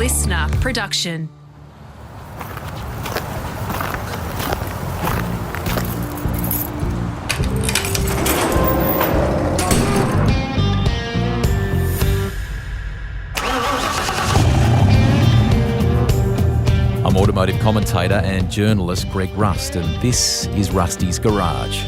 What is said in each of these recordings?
listener production. I'm automotive commentator and journalist Greg Rust, and this is Rusty's Garage.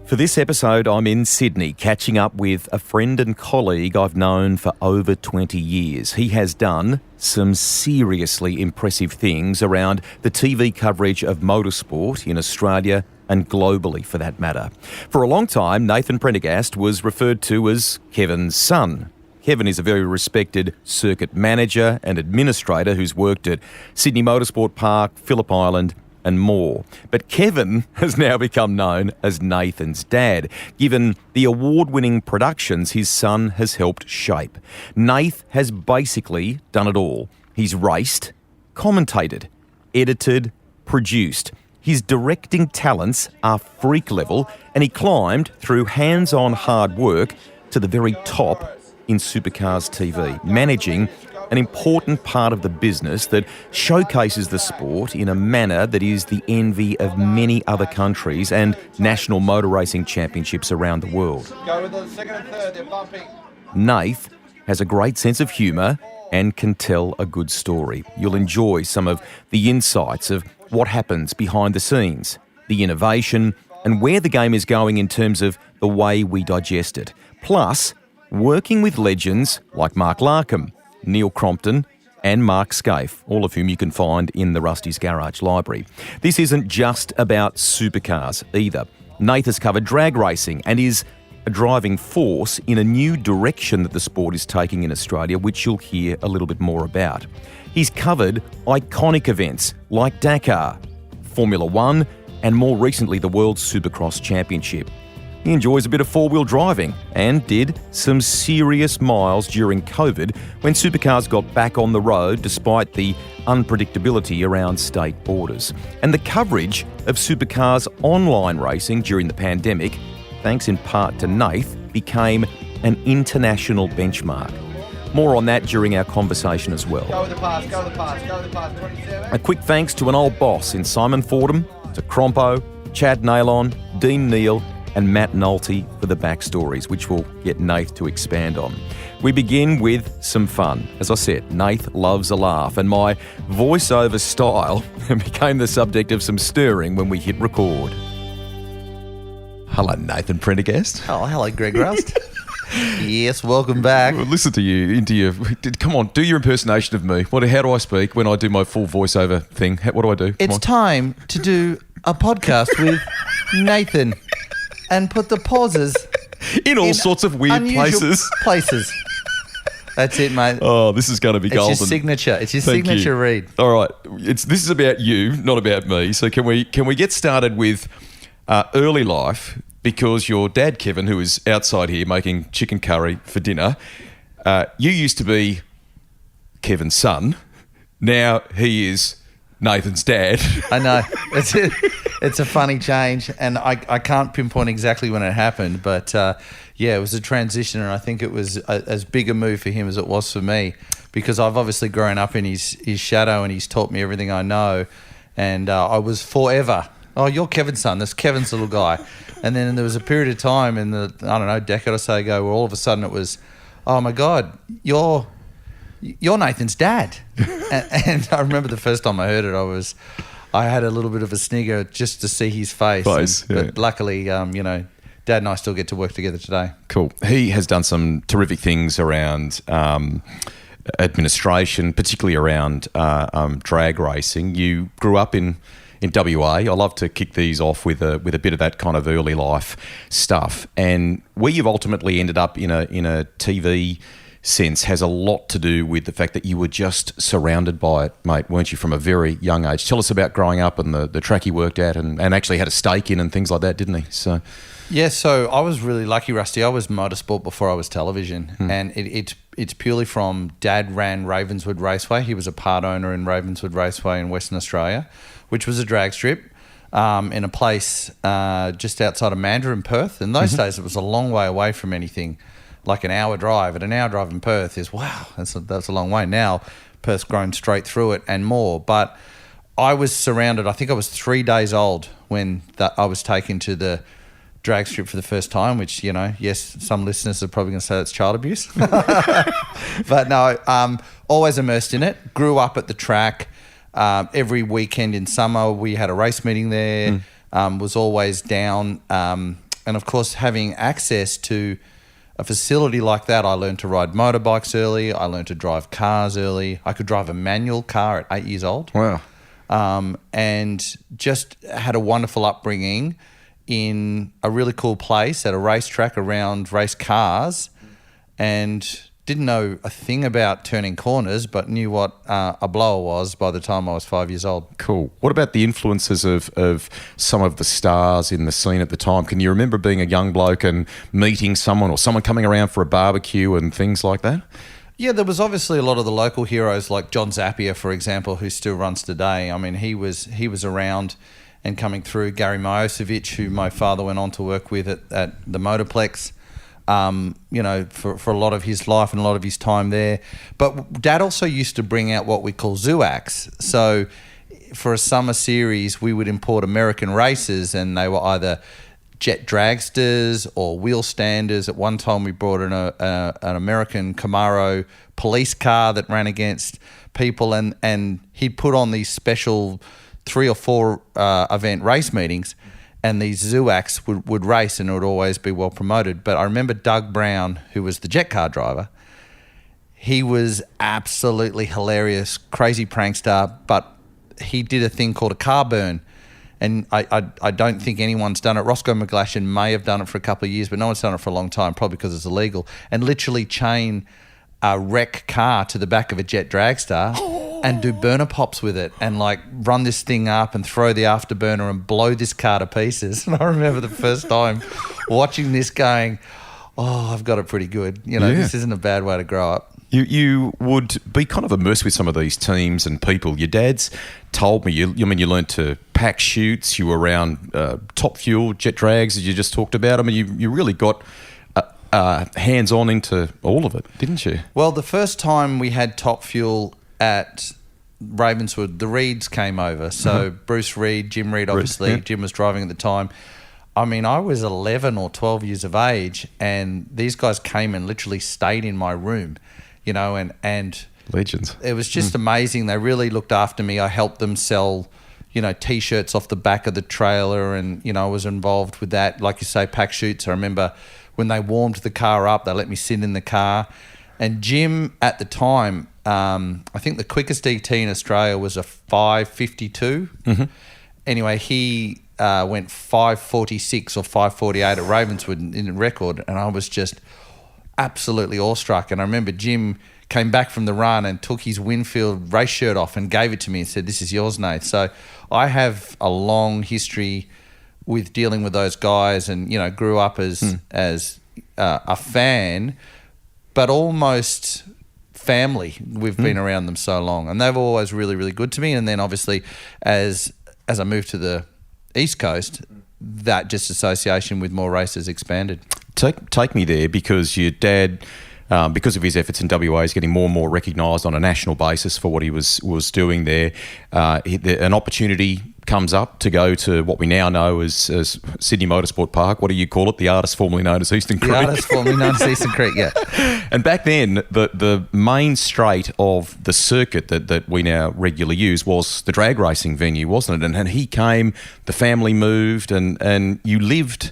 For this episode, I'm in Sydney, catching up with a friend and colleague I've known for over 20 years. He has done some seriously impressive things around the TV coverage of motorsport in Australia and globally, for that matter. For a long time, Nathan Prendergast was referred to as Kevin's son. Kevin is a very respected circuit manager and administrator who's worked at Sydney Motorsport Park, Phillip Island and more. But Kevin has now become known as Nathan's dad, given the award-winning productions his son has helped shape. Nath has basically done it all. He's raced, commentated, edited, produced. His directing talents are freak level, and he climbed through hands-on hard work to the very top in Supercars TV, managing an important part of the business that showcases the sport in a manner that is the envy of many other countries and national motor racing championships around the world. Go with the second and third, they're bumping. Nath has a great sense of humour and can tell a good story. You'll enjoy some of the insights of what happens behind the scenes, the innovation, and where the game is going in terms of the way we digest it. Plus, working with legends like Mark Larkham, Neil Crompton and Mark Scaife, all of whom you can find in the Rusty's Garage library. This isn't just about supercars either. Nath has covered drag racing and is a driving force in a new direction that the sport is taking in Australia, which you'll hear a little bit more about. He's covered iconic events like Dakar, Formula One and more recently the World Supercross Championship. He enjoys a bit of four-wheel driving and did some serious miles during COVID when supercars got back on the road despite the unpredictability around state borders. And the coverage of supercars online racing during the pandemic, thanks in part to Nath, became an international benchmark. More on that during our conversation as well. Go with the pass, go with the pass, go with the pass, 27. A quick thanks to an old boss in Simon Fordham, to Crompo, Chad Nailon, Dean Neal, and Matt Nolte for the backstories, which we'll get Nath to expand on. We begin with some fun. As I said, Nath loves a laugh, and my voiceover style became the subject of some stirring when we hit record. Hello, Nathan Prendergast. Oh, hello, Greg Rust. Yes, welcome back. Well, listen to you. Come on, do your impersonation of me. How do I speak when I do my full voiceover thing? What do I do? It's time to do a podcast with Nathan. And put the pauses in all sorts of weird places. That's it, mate. Oh, this is going to be golden. It's your signature. It's your signature read. All right. This is about you, not about me. So can we get started with early life? Because your dad, Kevin, who is outside here making chicken curry for dinner, you used to be Kevin's son. Now he is Nathan's dad. I know. It's a funny change, and I can't pinpoint exactly when it happened, but it was a transition, and I think it was as big a move for him as it was for me, because I've obviously grown up in his shadow, and he's taught me everything I know, and I was forever, oh, you're Kevin's son, that's Kevin's little guy. And then there was a period of time in the, decade or so ago, where all of a sudden it was, oh my God, you're Nathan's dad. and I remember the first time I heard it, I had a little bit of a snigger just to see his face. But luckily, Dad and I still get to work together today. Cool. He has done some terrific things around administration, particularly around drag racing. You grew up in WA. I love to kick these off with a bit of that kind of early life stuff. And where you've ultimately ended up in a TV sense has a lot to do with the fact that you were just surrounded by it, mate, weren't you, from a very young age? Tell us about growing up and the track you worked at and actually had a stake in and things like that, didn't he? So I was really lucky, Rusty. I was motorsport before I was television, and it's purely from Dad ran Ravenswood Raceway. He was a part owner in Ravenswood Raceway in Western Australia, which was a drag strip in a place just outside of Mandurah in Perth. In those days, it was a long way away from anything. like an hour drive. And an hour drive in Perth is, wow, that's a long way. Now Perth's grown straight through it and more. But I was surrounded, I think I was 3 days old when I was taken to the drag strip for the first time, which, you know, yes, some listeners are probably going to say that's child abuse. But no, always immersed in it. Grew up at the track. Every weekend in summer, we had a race meeting there. Was always down. And of course, having access to a facility like that, I learned to ride motorbikes early. I learned to drive cars early. I could drive a manual car at 8 years old. Wow. And just had a wonderful upbringing in a really cool place at a racetrack around race cars, and didn't know a thing about turning corners, but knew what a blower was by the time I was 5 years old. Cool. What about the influences of some of the stars in the scene at the time? Can you remember being a young bloke and meeting someone, or someone coming around for a barbecue and things like that? Yeah, there was obviously a lot of the local heroes, like John Zappia, for example, who still runs today. I mean, he was around and coming through. Gary Miosevich, who my father went on to work with at the Motorplex, you know, for a lot of his life and a lot of his time there. But Dad also used to bring out what we call Zooaks. So for a summer series, we would import American races, and they were either jet dragsters or wheel standers. At one time, we brought in an American Camaro police car that ran against people, and he'd put on these special 3 or 4 event race meetings, and these Zooaks would race, and it would always be well promoted. But I remember Doug Brown, who was the jet car driver. He was absolutely hilarious, crazy prankster, but he did a thing called a car burn. And I don't think anyone's done it. Roscoe McGlashan may have done it for a couple of years, but no one's done it for a long time, probably because it's illegal. And literally chain a wreck car to the back of a jet dragster and do burner pops with it, and like run this thing up and throw the afterburner and blow this car to pieces. And I remember the first time watching this going, oh, I've got it pretty good. You know, This isn't a bad way to grow up. You would be kind of immersed with some of these teams and people. Your dad's told me, you learned to pack chutes, you were around Top Fuel, jet drags, as you just talked about. I mean, you really got hands-on into all of it, didn't you? Well, the first time we had Top Fuel at Ravenswood, the Reeds came over. So Bruce Reed, Jim Reed, obviously. Jim was driving at the time. I mean, I was 11 or 12 years of age, and these guys came and literally stayed in my room, you know, and legends. It was just amazing. They really looked after me. I helped them sell, you know, T-shirts off the back of the trailer, and, you know, I was involved with that. Like you say, pack chutes. I remember when they warmed the car up, they let me sit in the car. And Jim, at the time, I think the quickest ET in Australia was a 5:52. Anyway, he went 5:46 or 5:48 at Ravenswood in the record, and I was just absolutely awestruck. And I remember Jim came back from the run and took his Winfield race shirt off and gave it to me and said, "This is yours, Nath." So I have a long history with dealing with those guys, and, you know, grew up as a fan, but almost family. We've been around them so long, and they were always really, really good to me. And then obviously as I moved to the East Coast, that just association with more races expanded. Take me there, because your dad, because of his efforts in WA, is getting more and more recognised on a national basis for what he was doing there. An opportunity comes up to go to what we now know as Sydney Motorsport Park. What do you call it? The artist formerly known as Eastern Creek. The artist formerly known as Eastern Creek, yeah. And back then, the main straight of the circuit that we now regularly use was the drag racing venue, wasn't it? And he came, the family moved, and you lived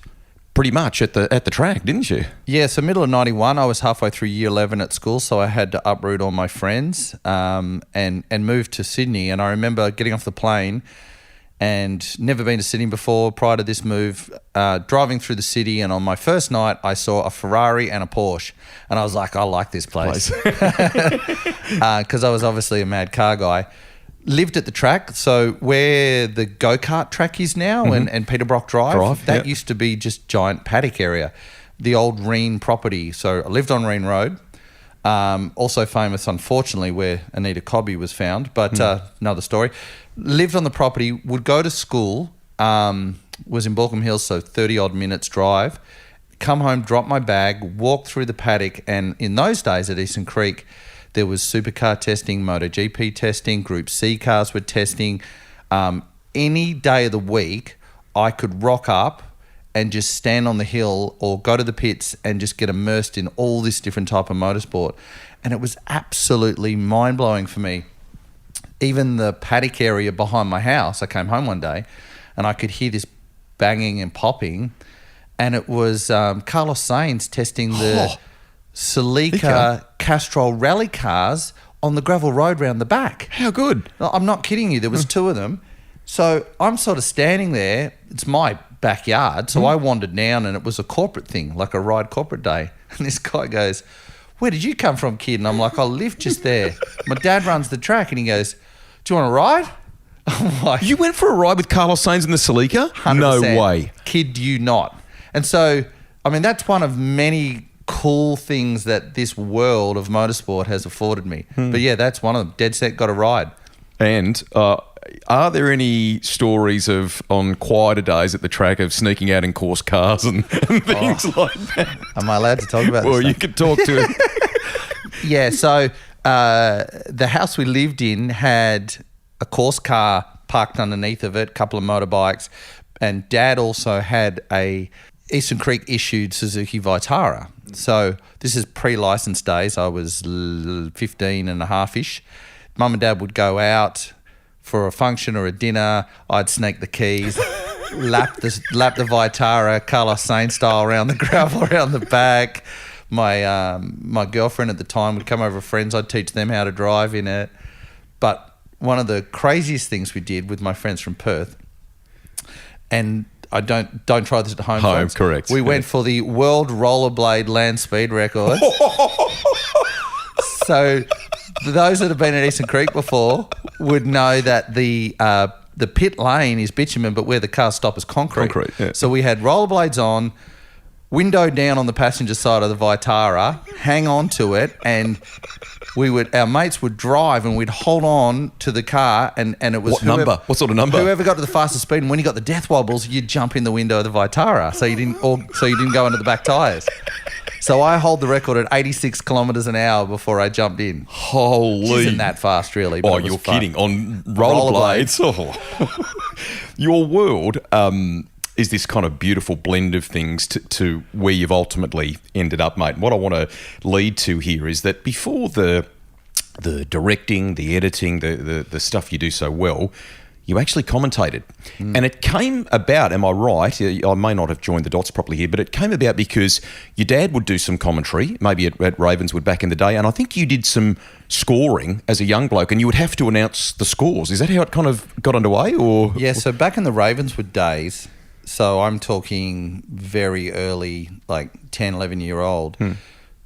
pretty much at the track, didn't you? Yeah, so middle of 91, I was halfway through year 11 at school, so I had to uproot all my friends and move to Sydney. And I remember getting off the plane and never been to Sydney before prior to this move, driving through the city, and on my first night I saw a Ferrari and a Porsche, and I was like, I like this place. Because I was obviously a mad car guy. Lived at the track, so where the go-kart track is now and Peterbrock Drive, that used to be just giant paddock area, the old Reen property. So I lived on Reen Road, also famous, unfortunately, where Anita Cobby was found, but another story. Lived on the property, would go to school, was in Balcombe Hills, so 30-odd minutes drive, come home, drop my bag, walk through the paddock. And in those days at Eastern Creek, there was supercar testing, MotoGP testing, Group C cars were testing. Any day of the week, I could rock up and just stand on the hill or go to the pits and just get immersed in all this different type of motorsport. And it was absolutely mind-blowing for me. Even the paddock area behind my house, I came home one day and I could hear this banging and popping, and it was Carlos Sainz testing the Celica Castrol rally cars on the gravel road round the back. How good? No, I'm not kidding you. There was two of them. So I'm sort of standing there. It's my backyard. So I wandered down, and it was a corporate thing, like a ride corporate day. And this guy goes, "Where did you come from, kid?" And I'm like, "I live just there. My dad runs the track." And he goes, "Do you want to ride?" I'm like, You went for a ride with Carlos Sainz in the Celica? 100%. No way. Kid you not. And so, I mean, that's one of many cool things that this world of motorsport has afforded me. But yeah, that's one of them. Dead set, got a ride. And are there any stories of on quieter days at the track of sneaking out in course cars and things like that? Am I allowed to talk about this? Well, you stuff? could talk to it. Yeah, so the house we lived in had a course car parked underneath of it, a couple of motorbikes, and Dad also had a Eastern Creek issued Suzuki Vitara. So this is pre-license days. I was 15 and a half-ish. Mum and Dad would go out for a function or a dinner. I'd sneak the keys, lap the Vitara, Carlos Sainz style around the gravel around the back. My girlfriend at the time would come over with friends. I'd teach them how to drive in it. But one of the craziest things we did with my friends from Perth, and I don't try this at home. Folks. Correct. We went for the World Rollerblade Land Speed Records. So those that have been at Eastern Creek before would know that the pit lane is bitumen, but where the cars stop is concrete. Yeah. So we had rollerblades on, window down on the passenger side of the Vitara, hang on to it, and our mates would drive and we'd hold on to the car, and it was What sort of number? Whoever got to the fastest speed, and when you got the death wobbles, you'd jump in the window of the Vitara, so you didn't go under the back tyres. So I hold the record at 86 kilometres an hour before I jumped in. Holy. Which isn't that fast, really. But Oh, it was you're fun. kidding. On rollerblades. Oh. Your world is this kind of beautiful blend of things to where you've ultimately ended up, mate. And what I want to lead to here is that before the directing, the editing, the stuff you do so well, you actually commentated. And it came about, am I right? I may not have joined the dots properly here, but it came about because your dad would do some commentary, maybe at Ravenswood back in the day, and I think you did some scoring as a young bloke, and you would have to announce the scores. Is that how it kind of got underway? Or Yeah, so back in the Ravenswood days, so I'm talking very early, like 10, 11-year-old,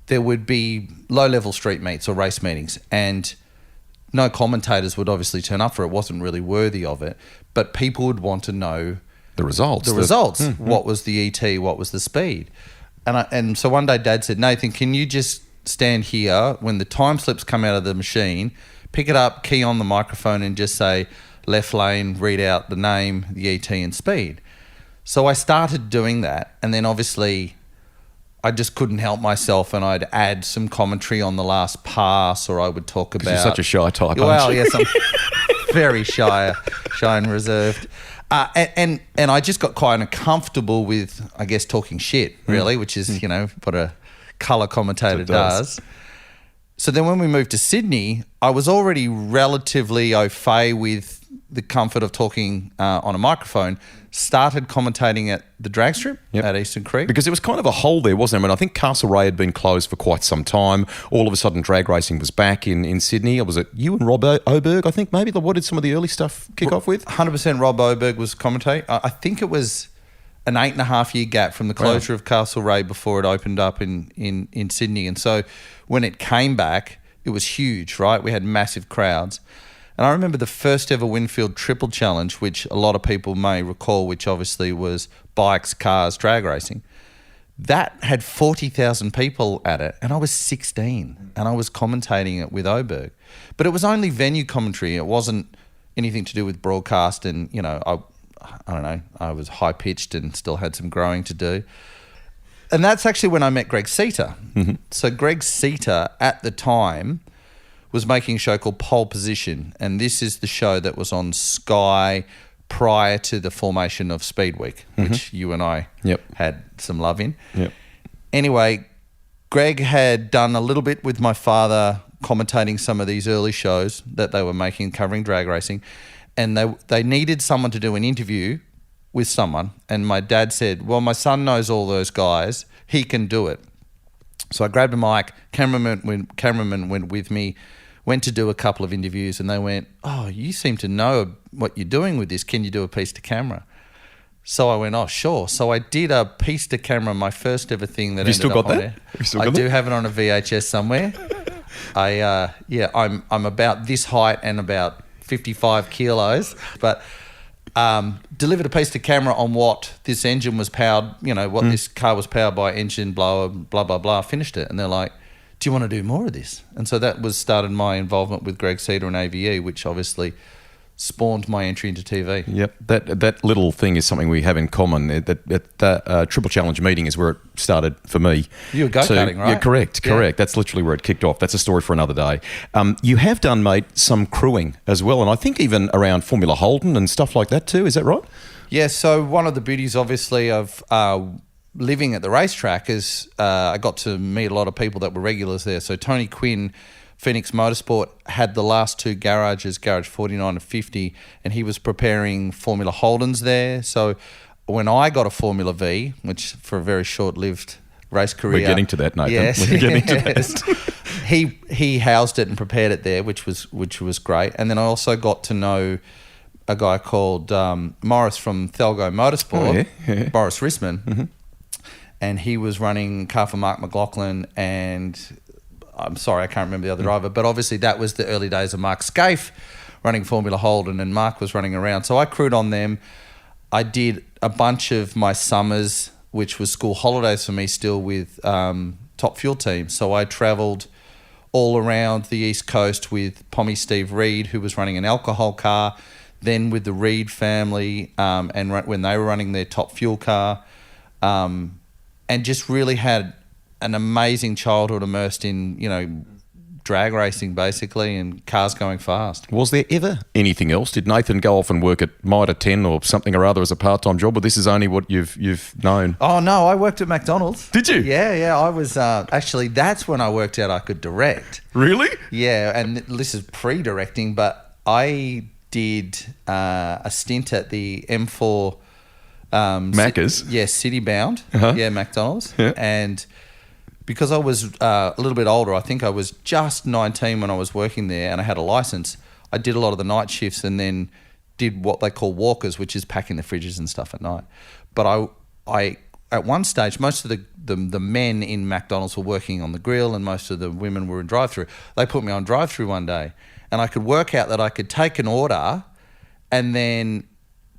there would be low-level street meets or race meetings, and no commentators would obviously turn up for it. It wasn't really worthy of it, but people would want to know the results. What was the ET? What was the speed? And so one day Dad said, "Nathan, can you just stand here when the time slips come out of the machine, pick it up, key on the microphone and just say left lane, read out the name, the ET and speed." So I started doing that, and then obviously I just couldn't help myself, and I'd add some commentary on the last pass, or I would talk about... You're such a shy type, Well, aren't you? yes, I'm very shy and reserved. And I just got quite uncomfortable with, I guess, talking shit, really, which is, what a colour commentator does. So then when we moved to Sydney, I was already relatively au fait with the comfort of talking on a microphone, started commentating at the drag strip at Eastern Creek. Because there was kind of a hole there, wasn't there? I mean, I think Castlereagh had been closed for quite some time. All of a sudden, drag racing was back in Sydney. Was it you and Rob Oberg, I think, maybe? What did some of the early stuff kick off with? 100% Rob Oberg was commentating. I think it was an 8.5-year gap from the closure of Castlereagh before it opened up in Sydney. And so when it came back, it was huge, right? We had massive crowds. And I remember the first ever Winfield Triple Challenge, which a lot of people may recall, which obviously was bikes, cars, drag racing. That had 40,000 people at it, and I was 16, and I was commentating it with Oberg. But it was only venue commentary. It wasn't anything to do with broadcast, and, I don't know, I was high-pitched and still had some growing to do. And that's actually when I met Greg Seater. Mm-hmm. So Greg Seater at the time was making a show called Pole Position, and this is the show that was on Sky prior to the formation of Speedweek, which you and I had some love in. Yep. Anyway, Greg had done a little bit with my father commentating some of these early shows that they were making covering drag racing, and they needed someone to do an interview with someone, and my dad said, well, my son knows all those guys, he can do it. So I grabbed a mic, cameraman went with me, went to do a couple of interviews, and they went, oh, you seem to know what you're doing with this, can you do a piece to camera? So I went, oh, sure. So I did a piece to camera, my first ever thing that ended up on there. I do have it on a VHS somewhere. I'm about this height and about 55 kilos, but delivered a piece to camera on what this engine was powered, what this car was powered by, engine blower, blah, blah, blah, finished it. And they're like, do you want to do more of this? And so that started my involvement with Greg Seater and AVE, which obviously spawned my entry into TV. Yep, that little thing is something we have in common. That Triple Challenge meeting is where it started for me. You were go-karting, right? Yeah, correct. That's literally where it kicked off. That's a story for another day. You have done, mate, some crewing as well, and I think even around Formula Holden and stuff like that too. Is that right? Yeah, so one of the beauties, obviously, of living at the racetrack is I got to meet a lot of people that were regulars there. So Tony Quinn, Phoenix Motorsport, had the last two garages, Garage 49 and 50, and he was preparing Formula Holdens there. So when I got a Formula V, which for a very short-lived race career... We're getting to that, Nathan. Yes, We're getting to that. He housed it and prepared it there, which was great. And then I also got to know a guy called Morris from Thelgo Motorsport, Morris Risman, mm-hmm. and he was running a car for Mark McLaughlin, and I'm sorry, I can't remember the other driver, but obviously that was the early days of Mark Scaife running Formula Holden, and Mark was running around. So I crewed on them. I did a bunch of my summers, which was school holidays for me still, with Top Fuel Team. So I travelled all around the East Coast with Pommy Steve Reed, who was running an alcohol car, then with the Reed family, and when they were running their Top Fuel car, and just really had an amazing childhood immersed in, drag racing basically, and cars going fast. Was there ever anything else? Did Nathan go off and work at Mitre 10 or something or other as a part-time job, or this is only what you've known? Oh, no, I worked at McDonald's. Did you? Yeah, I was, actually, that's when I worked out I could direct. Really? Yeah, and this is pre-directing, but I did a stint at the M4... Macca's? City bound. Uh-huh. Yeah, McDonald's. Yeah. And because I was a little bit older, I think I was just 19 when I was working there, and I had a license. I did a lot of the night shifts and then did what they call walkers, which is packing the fridges and stuff at night. But I at one stage, most of the men in McDonald's were working on the grill, and most of the women were in drive-through. They put me on drive-through one day, and I could work out that I could take an order and then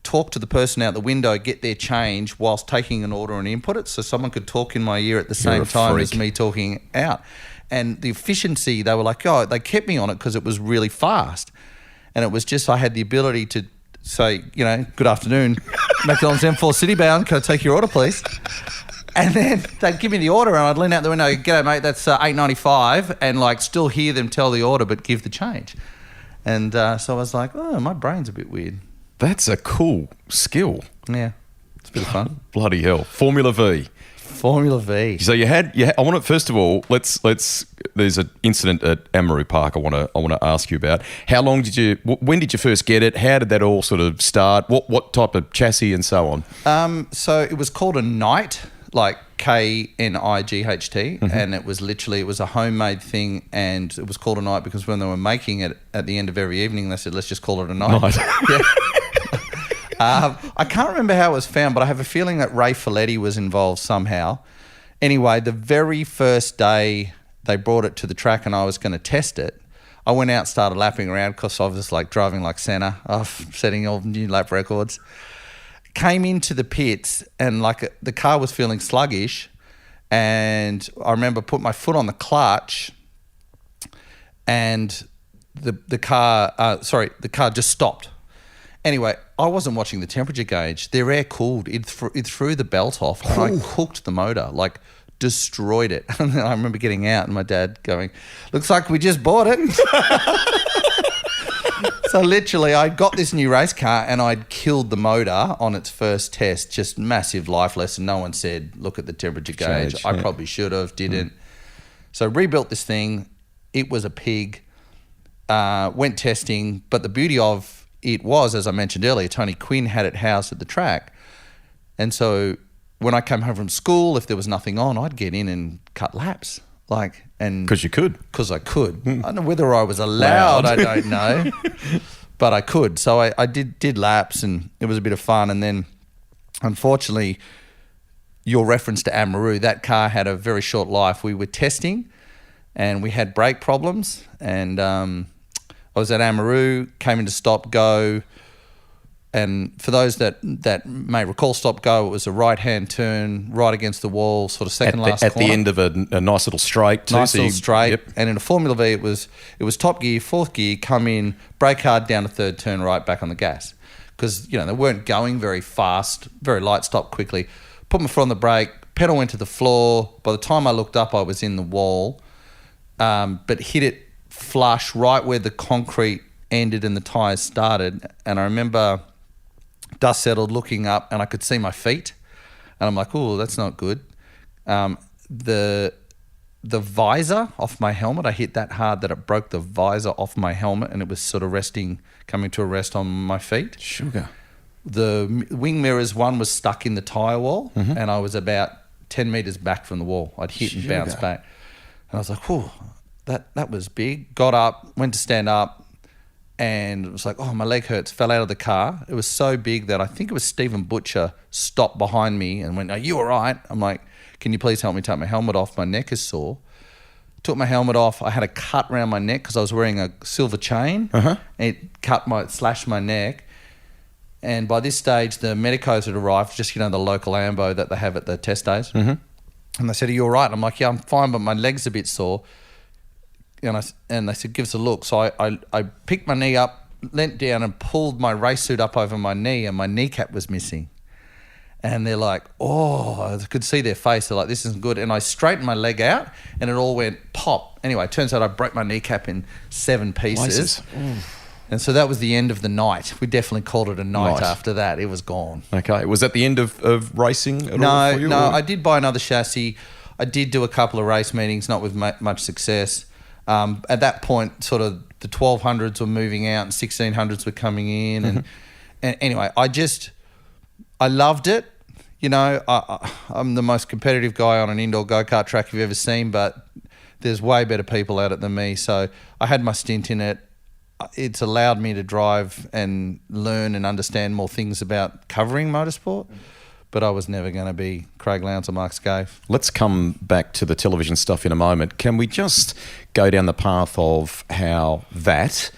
talk to the person out the window, get their change whilst taking an order and input it, so someone could talk in my ear at the same time as me talking out. And the efficiency, they were like, they kept me on it because it was really fast. And it was just, I had the ability to say, good afternoon, McDonald's M4 City bound, can I take your order, please? And then they'd give me the order, and I'd lean out the window, g'day, mate, that's $8.95, and still hear them tell the order but give the change. And so I was like, my brain's a bit weird. That's a cool skill. Yeah, it's a bit of fun. Bloody hell. Formula V. Formula V. So I want to, first of all, let's there's an incident at Amaru Park I want to ask you about. How long when did you first get it? How did that all sort of start? What type of chassis and so on? So it was called a Knight, like Knight, mm-hmm. and it was a homemade thing, and it was called a Knight because when they were making it at the end of every evening, they said, let's just call it a Knight. Yeah. I can't remember how it was found, but I have a feeling that Ray Folletti was involved somehow. Anyway, the very first day they brought it to the track and I was going to test it, I went out, started lapping around because I was driving like Senna, setting all new lap records. Came into the pits and the car was feeling sluggish, and I remember putting my foot on the clutch, and the car just stopped. Anyway, I wasn't watching the temperature gauge. Their air cooled. It threw the belt off, and I cooked the motor, like destroyed it. And then I remember getting out and my dad going, "Looks like we just bought it." So literally, I got this new race car and I'd killed the motor on its first test. Just massive life lesson. No one said, "Look at the temperature gauge." I probably should have, didn't. So rebuilt this thing. It was a pig. Went testing, but the beauty of it was, as I mentioned earlier, Tony Quinn had it housed at the track. And so when I came home from school, if there was nothing on, I'd get in and cut laps. Because you could. Because I could. I don't know whether I was allowed, I don't know. But I could. So I did laps and it was a bit of fun. And then, unfortunately, your reference to Amaru, that car had a very short life. We were testing and we had brake problems. And I was at Amaru, came into stop go. And for those that may recall stop go, it was a right-hand turn right against the wall, sort of second last corner. At the end of a nice little straight too. Nice little straight. Yep. And in a Formula V, it was top gear, fourth gear, come in, brake hard down to third turn, right back on the gas. Because, they weren't going very fast, very light, stop quickly. Put my foot on the brake, pedal went to the floor. By the time I looked up, I was in the wall, but hit it flush right where the concrete ended and the tyres started. And I remember dust settled, looking up, and I could see my feet. And I'm like, oh, that's not good. The visor off my helmet, I hit that hard that it broke the visor off my helmet, and it was sort of coming to a rest on my feet. Sugar. The wing mirrors, one was stuck in the tyre wall, and I was about 10 metres back from the wall. I'd hit and bounce back. And I was like, whew, that was big. Got up, went to stand up, and it was like, oh, my leg hurts, fell out of the car. It was so big that I think it was Stephen Butcher stopped behind me and went, "Are you all right?" I'm like, "Can you please help me take my helmet off? My neck is sore." Took my helmet off. I had a cut around my neck because I was wearing a silver chain. And it slashed my neck. And by this stage, the medicos had arrived, just, the local ambo that they have at the test days. And they said, "Are you all right?" I'm like, "Yeah, I'm fine, but my leg's a bit sore." And they said, "Give us a look." So I picked my knee up, leant down and pulled my race suit up over my knee, and my kneecap was missing. And they're like, oh, I could see their face. They're like, "This isn't good." And I straightened my leg out and it all went pop. Anyway, it turns out I broke my kneecap in 7 pieces. And so that was the end of the night. We definitely called it a night after that. It was gone. Okay. Was that the end of racing at all for you? No, I did buy another chassis. I did do a couple of race meetings, not with much success. At that point, sort of the 1200s were moving out and 1600s were coming in. And anyway, I loved it. I'm the most competitive guy on an indoor go-kart track you've ever seen, but there's way better people at it than me. So I had my stint in it. It's allowed me to drive and learn and understand more things about covering motorsport. But I was never going to be Craig Lowndes or Mark Scaife. Let's come back to the television stuff in a moment. Can we just go down the path of how that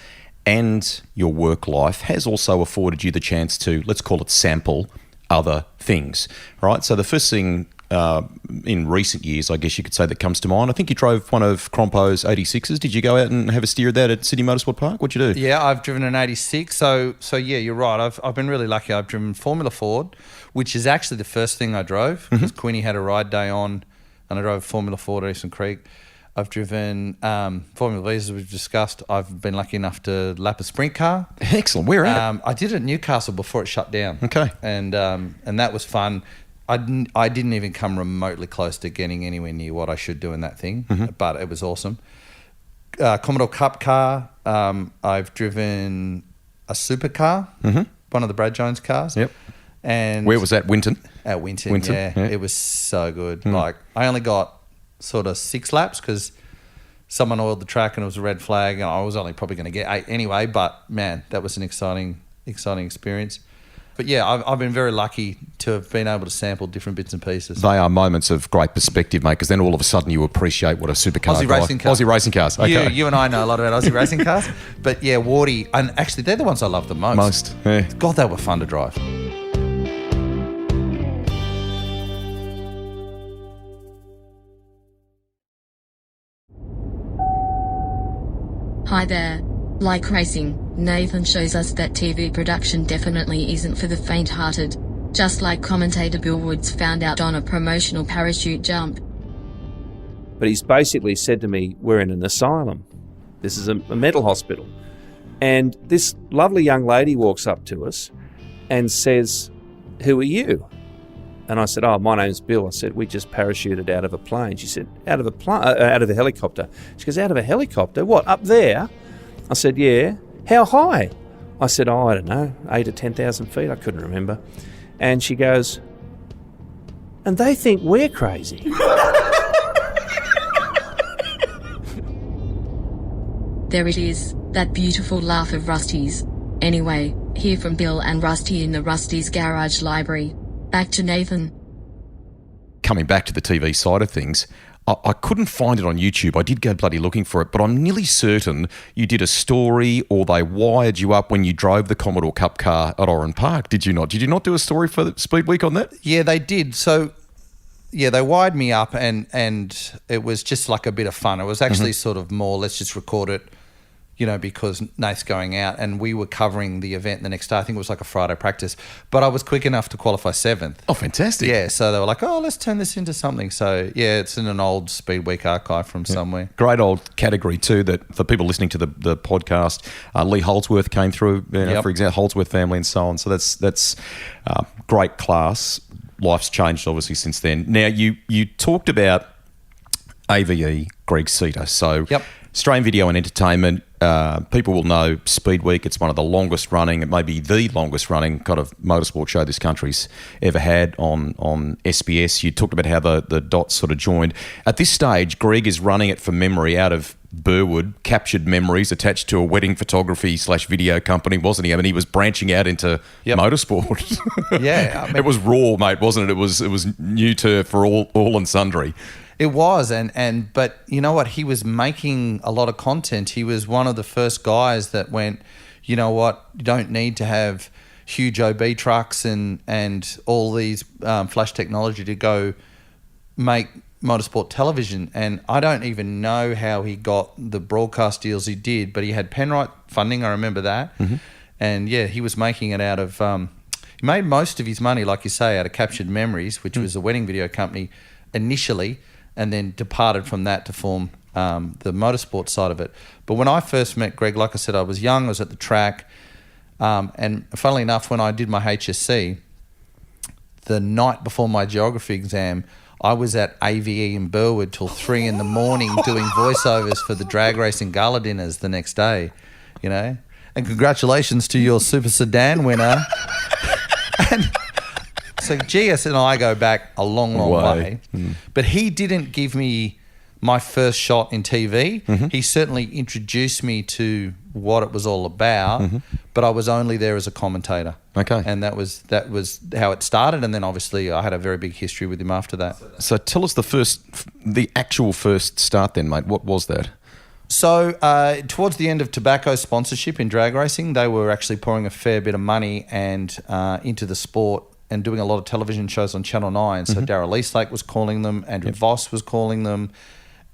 and your work life has also afforded you the chance to, let's call it, sample other things, right? So the first thing in recent years, I guess you could say, that comes to mind, I think you drove one of Crompo's 86s. Did you go out and have a steer of that at Sydney Motorsport Park? What'd you do? Yeah, I've driven an 86. So yeah, you're right. I've been really lucky. I've driven Formula Ford, which is actually the first thing I drove because Queenie had a ride day on and I drove Formula Ford at Eastern Creek. I've driven Formula V's, as we've discussed. I've been lucky enough to lap a sprint car. Excellent. Where at? I did it at Newcastle before it shut down. Okay. And that was fun. I didn't even come remotely close to getting anywhere near what I should do in that thing, but it was awesome. Commodore Cup car. I've driven a supercar, one of the Brad Jones cars. Yep. And where was that? Winton? At Winton, yeah. It was so good. Like, I only got sort of 6 laps because someone oiled the track and it was a red flag, and I was only probably going to get 8 anyway. But man, that was an exciting experience. But yeah, I've been very lucky to have been able to sample different bits and pieces. They are moments of great perspective, mate, because then all of a sudden you appreciate what a supercar Aussie racing cars. Aussie racing cars. Okay. You and I know a lot about Aussie racing cars. But yeah, Wardy, and actually they're the ones I love the most. Yeah. God, they were fun to drive. Hi there. Like racing, Nathan shows us that TV production definitely isn't for the faint-hearted. Just like commentator Bill Woods found out on a promotional parachute jump. But he's basically said to me, we're in an asylum. This is a mental hospital. And this lovely young lady walks up to us and says, who are you? And I said, oh, my name's Bill. I said, we just parachuted out of a plane. She said, out of a helicopter. She goes, out of a helicopter? What, up there? I said, yeah. How high? I said, oh, I don't know, 8 or 10,000 feet. I couldn't remember. And she goes, and they think we're crazy. There it is, that beautiful laugh of Rusty's. Anyway, hear from Bill and Rusty in the Rusty's Garage Library. Back to Nathan. Coming back to the TV side of things, I couldn't find it on YouTube. I did go bloody looking for it, but I'm nearly certain you did a story or they wired you up when you drove the Commodore Cup car at Oran Park, did you not? Did you not do a story for Speedweek on that? Yeah, they did. So, yeah, they wired me up and it was just like a bit of fun. It was actually sort of more, let's just record it, you know, because Nath's going out and we were covering the event the next day. I think it was like a Friday practice. But I was quick enough to qualify 7th. Oh, fantastic. Yeah, so they were like, oh, let's turn this into something. So, yeah, it's in an old Speedweek archive from somewhere. Great old category too that for people listening to the podcast, Lee Holdsworth came through, for example, Holdsworth family and so on. So that's great class. Life's changed obviously since then. Now, you talked about AVE, Greg Sita. So Australian Video and Entertainment, people will know Speedweek. It's one of the longest running, it may be the longest running kind of motorsport show this country's ever had on SBS. You talked about how the dots sort of joined. At this stage, Greg is running it from memory out of Burwood, captured memories attached to a wedding photography / video company, wasn't he? I mean, he was branching out into motorsport. Yeah. I mean, it was raw, mate, wasn't it? It was new turf for all and sundry. It was, but you know what? He was making a lot of content. He was one of the first guys that went, you know what? You don't need to have huge OB trucks and all these flash technology to go make motorsport television. And I don't even know how he got the broadcast deals he did, but he had Penrite funding. I remember that. And yeah, he was making it out of. He made most of his money, like you say, out of Captured Memories, which was a wedding video company initially. And then departed from that to form the motorsport side of it. But when I first met Greg, like I said, I was young, I was at the track. And funnily enough, when I did my HSC, the night before my geography exam, I was at AVE in Burwood till 3 a.m. doing voiceovers for the drag racing gala dinners the next day, you know. And congratulations to your Super Sedan winner. And so GS and I go back a long way. But he didn't give me my first shot in TV. He certainly introduced me to what it was all about, but I was only there as a commentator. Okay. And that was how it started, and then obviously I had a very big history with him after that. So tell us the actual first start then, mate. What was that? So towards the end of tobacco sponsorship in drag racing, they were actually pouring a fair bit of money and into the sport and doing a lot of television shows on Channel 9. So Darryl Eastlake was calling them, Andrew Voss was calling them.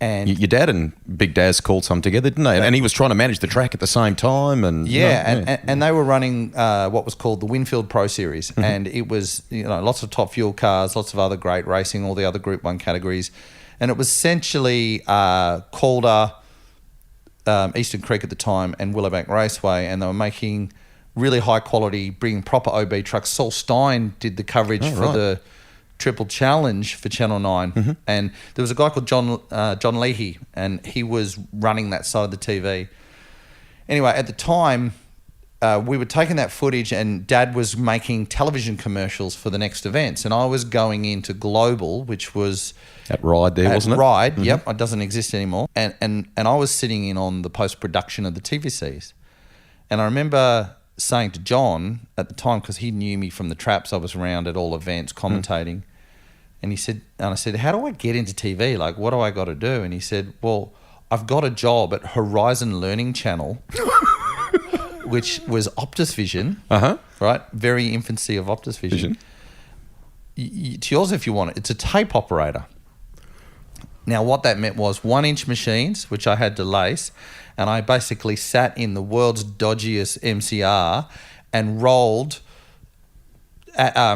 And your dad and Big Daz called some together, didn't they? And he was trying to manage the track at the same time. And and they were running what was called the Winfield Pro Series. And it was, you know, lots of top fuel cars, lots of other great racing, all the other Group 1 categories. And it was essentially Calder, Eastern Creek at the time, and Willowbank Raceway. And they were making really high quality, bringing proper OB trucks. Saul Stein did the coverage for the Triple Challenge for Channel 9, and there was a guy called John Leahy, and he was running that side of the TV. Anyway, at the time, we were taking that footage, and Dad was making television commercials for the next events, and I was going into Global, which was at Ride there, wasn't it? Ride, yep, it doesn't exist anymore, and I was sitting in on the post production of the TVCs, and I remember saying to John at the time, because he knew me from the traps, I was around at all events commentating. And he said, and I said, how do I get into TV? Like, what do I got to do? And he said, well, I've got a job at Horizon Learning Channel, which was Optus Vision, right? Very infancy of Optus Vision. It's yours if you want it. It's a tape operator. Now, what that meant was 1-inch machines, which I had to lace, and I basically sat in the world's dodgiest MCR and rolled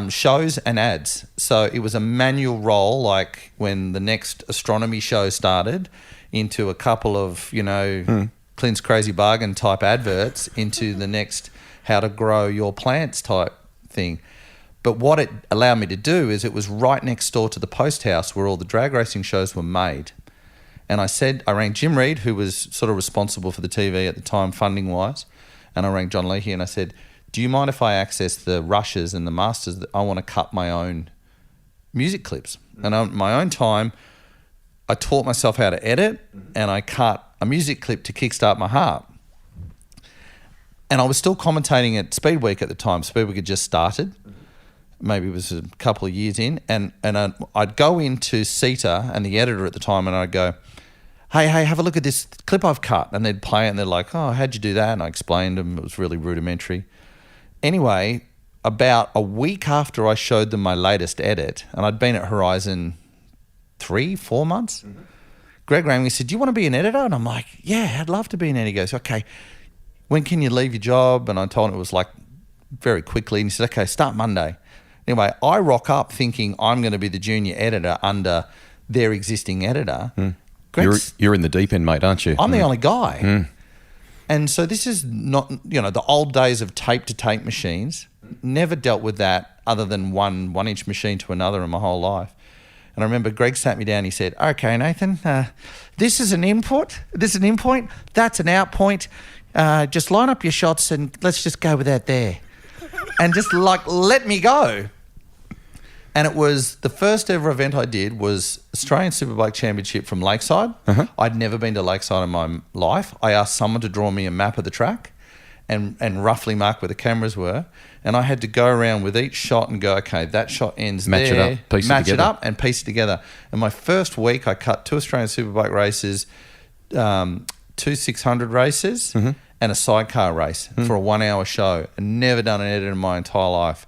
shows and ads. So it was a manual roll, like when the next astronomy show started, into a couple of, Clint's Crazy Bargain type adverts, into the next how to grow your plants type thing. But what it allowed me to do is it was right next door to the post house where all the drag racing shows were made. And I rang Jim Reed, who was sort of responsible for the TV at the time, funding wise. And I rang John Leahy and I said, do you mind if I access the rushes and the masters? I want to cut my own music clips. And on my own time, I taught myself how to edit, and I cut a music clip to kickstart my heart. And I was still commentating at Speedweek at the time. Speedweek had just started. Maybe it was a couple of years in. And I'd go into Sita and the editor at the time, and I'd go, hey, have a look at this clip I've cut. And they'd play it, and they're like, oh, how'd you do that? And I explained them. It was really rudimentary. Anyway, about a week after I showed them my latest edit, and I'd been at Horizon 3-4 months, Greg rang me and said, do you want to be an editor? And I'm like, yeah, I'd love to be an editor. He goes, okay, when can you leave your job? And I told him it was like very quickly. And he said, okay, start Monday. Anyway, I rock up thinking I'm going to be the junior editor under their existing editor. You're in the deep end, mate, aren't you? I'm the only guy. And so this is not, the old days of tape-to-tape machines. Never dealt with that other than one-inch machine to another in my whole life. And I remember Greg sat me down. He said, okay, Nathan, this is an input. This is an in point. That's an out point. Just line up your shots and let's just go with that there. And just let me go. And it was the first ever event I did was Australian Superbike Championship from Lakeside. I'd never been to Lakeside in my life. I asked someone to draw me a map of the track and roughly mark where the cameras were. And I had to go around with each shot and go, okay, that shot ends match there. it up, piece match it together. it up and piece it together. And my first week, I cut 2 Australian Superbike races, 2 600 races, and a sidecar race for a 1-hour show. And never done an edit in my entire life.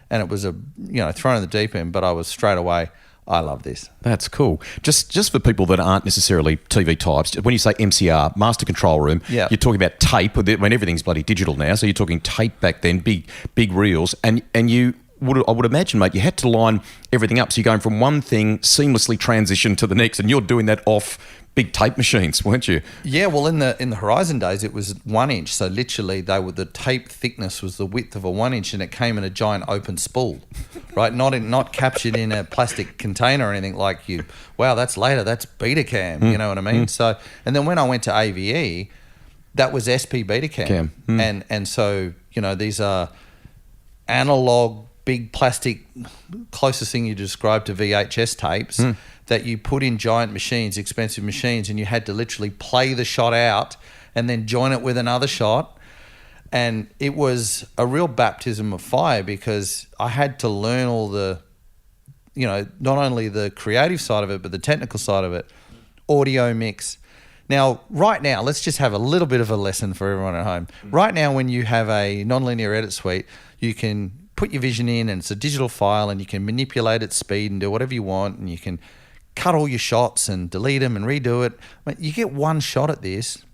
And it was thrown in the deep end, but I was straight away, I love this. That's cool. Just for people that aren't necessarily TV types, when you say MCR, Master Control Room, you're talking about tape, when everything's bloody digital now, so you're talking tape back then, big reels, and I would imagine, mate, you had to line everything up, so you're going from one thing, seamlessly transition to the next, and you're doing that off big tape machines, weren't you? Yeah, well, in the Horizon days, it was 1 inch. So literally, the tape thickness was the width of a 1 inch, and it came in a giant open spool, right? Not captured in a plastic container or anything like you. Wow, that's later. That's Betacam. You know what I mean? So, and then when I went to AVE, that was SP Betacam, and so these are analog, big plastic, closest thing you describe to VHS tapes. That you put in giant machines, expensive machines, and you had to literally play the shot out and then join it with another shot. And it was a real baptism of fire because I had to learn all the, not only the creative side of it, but the technical side of it, audio mix. Now, right now, let's just have a little bit of a lesson for everyone at home. Right now, when you have a nonlinear edit suite, you can put your vision in and it's a digital file and you can manipulate its speed and do whatever you want, and you can cut all your shots and delete them and redo it. You get one shot at this.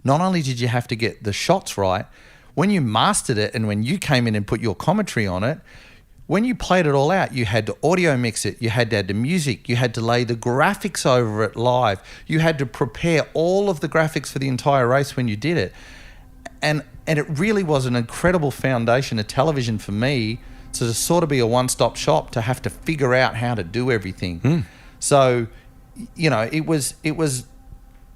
Not only did you have to get the shots right, when you mastered it and when you came in and put your commentary on it, when you played it all out, you had to audio mix it, you had to add the music, you had to lay the graphics over it live, you had to prepare all of the graphics for the entire race when you did it. And it really was an incredible foundation of television for me to sort of be a one-stop shop, to have to figure out how to do everything. So, it was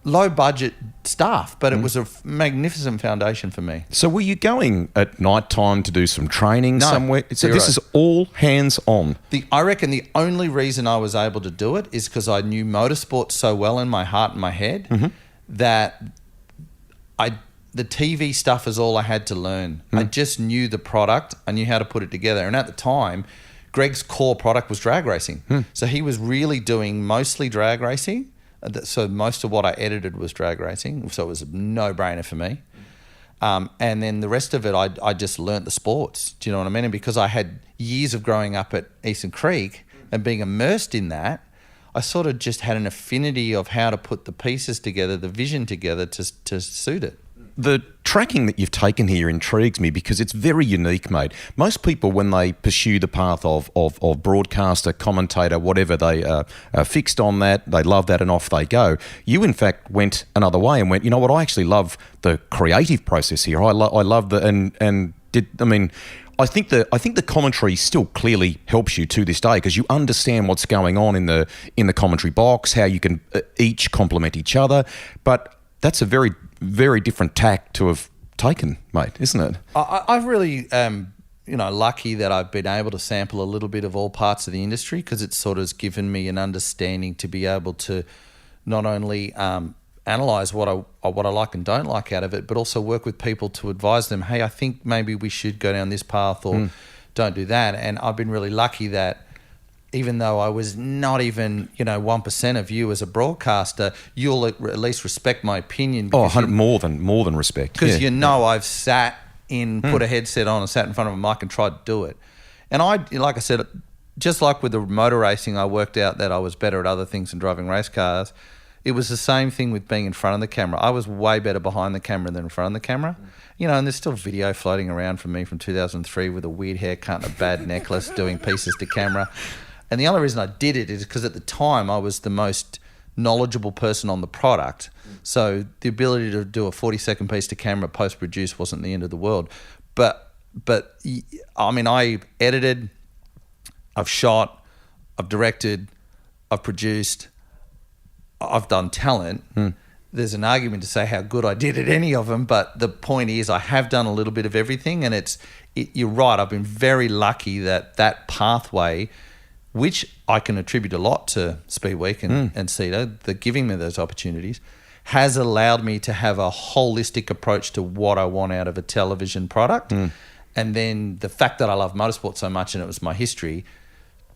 low budget stuff, but it was a magnificent foundation for me. So were you going at night time to do some training somewhere? So zero. This is all hands on. I reckon the only reason I was able to do it is because I knew motorsport so well in my heart and my head that the TV stuff is all I had to learn. I just knew the product. I knew how to put it together. And at the time, Greg's core product was drag racing. So he was really doing mostly drag racing. So most of what I edited was drag racing. So it was a no-brainer for me. And then the rest of it, I just learnt the sports. Do you know what I mean? And because I had years of growing up at Eastern Creek and being immersed in that, I sort of just had an affinity of how to put the pieces together, the vision together to suit it. The tracking that you've taken here intrigues me because it's very unique, mate. Most people, when they pursue the path of broadcaster, commentator, whatever, they are fixed on that, they love that and off they go. You, in fact, went another way and went, you know what, I actually love the creative process here. I love I think the commentary still clearly helps you to this day because you understand what's going on in the commentary box, how you can each complement each other. But that's a very, very different tack to have taken, mate, isn't it? I've really, lucky that I've been able to sample a little bit of all parts of the industry because it sort of has given me an understanding to be able to not only analyse what I like and don't like out of it, but also work with people to advise them, hey, I think maybe we should go down this path or don't do that. And I've been really lucky that even though I was not even, 1% of you as a broadcaster, you'll at least respect my opinion. Oh, more than respect. Because I've sat put a headset on and sat in front of a mic and tried to do it. And like I said, just like with the motor racing, I worked out that I was better at other things than driving race cars. It was the same thing with being in front of the camera. I was way better behind the camera than in front of the camera. And there's still video floating around from me from 2003 with a weird haircut and a bad necklace doing pieces to camera. And the only reason I did it is because at the time I was the most knowledgeable person on the product. So the ability to do a 40-second piece to camera post-produced wasn't the end of the world. But I edited, I've shot, I've directed, I've produced, I've done talent. There's an argument to say how good I did at any of them, but the point is I have done a little bit of everything, and you're right, I've been very lucky that pathway, which I can attribute a lot to Speedweek and CETA, the giving me those opportunities, has allowed me to have a holistic approach to what I want out of a television product. And then the fact that I love motorsport so much and it was my history,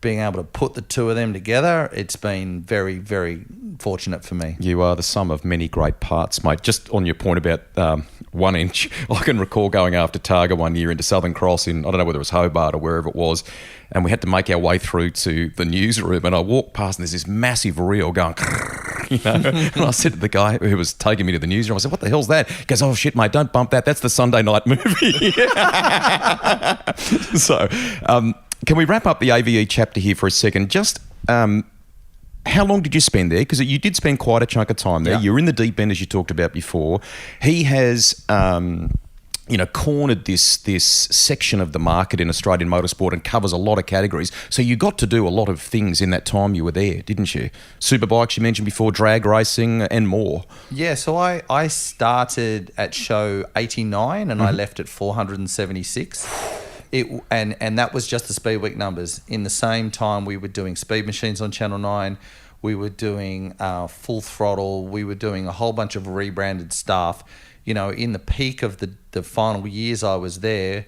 being able to put the two of them together, it's been very, very fortunate for me. You are the sum of many great parts, mate. Just on your point about 1 inch, I can recall going after Targa one year into Southern Cross in, I don't know whether it was Hobart or wherever it was, and we had to make our way through to the newsroom, and I walked past and there's this massive reel going, and I said to the guy who was taking me to the newsroom, I said, what the hell's that? He goes, oh shit, mate, don't bump that. That's the Sunday night movie. So, can we wrap up the AVE chapter here for a second? Just how long did you spend there? Because you did spend quite a chunk of time there. Yeah. You're in the deep end, as you talked about before. He has, cornered this section of the market in Australian motorsport and covers a lot of categories. So you got to do a lot of things in that time you were there, didn't you? Superbikes, you mentioned before, drag racing and more. Yeah, so I started at show 89 and I left at 476. And that was just the Speedweek numbers. In the same time, we were doing Speed Machines on Channel 9. We were doing Full Throttle. We were doing a whole bunch of rebranded stuff. In the peak of the final years I was there,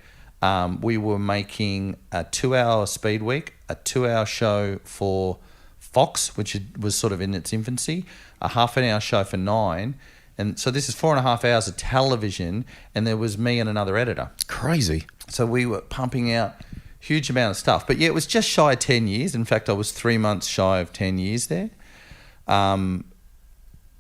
we were making a 2-hour Speedweek, a 2-hour show for Fox, which was sort of in its infancy, a half-an-hour show for 9. And so this is 4.5 hours of television, and there was me and another editor. Crazy. So we were pumping out huge amount of stuff. But yeah, it was just shy of 10 years. In fact, I was 3 months shy of 10 years there.